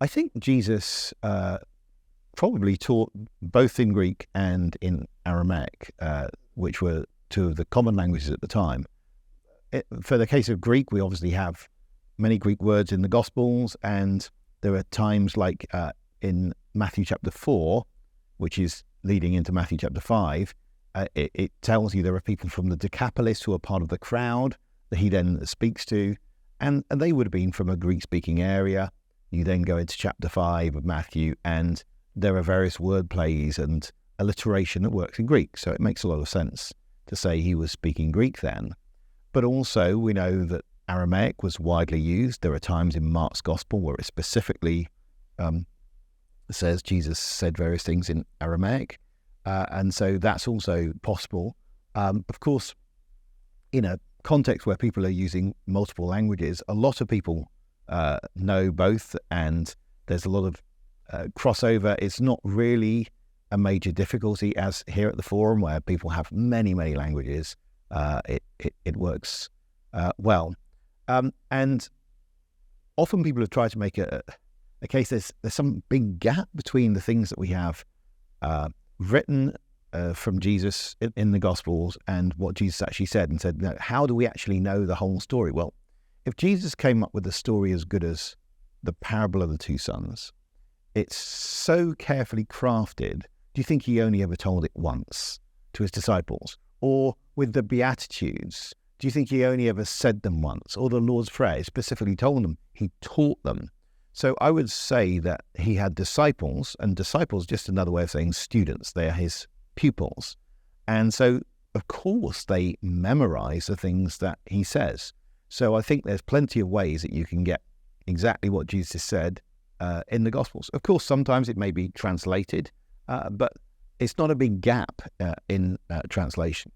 I think Jesus probably taught both in Greek and in Aramaic, which were two of the common languages at the time. For the case of Greek, we obviously have many Greek words in the Gospels, and there are times like in Matthew chapter 4, which is leading into Matthew chapter 5, it tells you there are people from the Decapolis who are part of the crowd that he then speaks to, and they would have been from a Greek-speaking area. You then go into chapter 5 of Matthew, and there are various word plays and alliteration that works in Greek, so it makes a lot of sense to say he was speaking Greek then. But also, we know that Aramaic was widely used. There are times in Mark's Gospel where it specifically says Jesus said various things in Aramaic. And so that's also possible. Of course, in a context where people are using multiple languages, a lot of people know both, and there's a lot of crossover. It's not really a major difficulty as here at the forum where people have many, many languages. It works well. And often people have tried to make a case there's some big gap between the things that we have written from Jesus in the Gospels and what Jesus actually said, and said, no, how do we actually know the whole story? Well, if Jesus came up with a story as good as the parable of the two sons, it's so carefully crafted. Do you think he only ever told it once to his disciples? Or with the Beatitudes, do you think he only ever said them once? Or the Lord's Prayer, specifically told them, he taught them. So I would say that he had disciples, and disciples, just another way of saying students, they are his pupils. And so, of course, they memorize the things that he says. So I think there's plenty of ways that you can get exactly what Jesus said in the Gospels. Of course, sometimes it may be translated, but it's not a big gap in translation.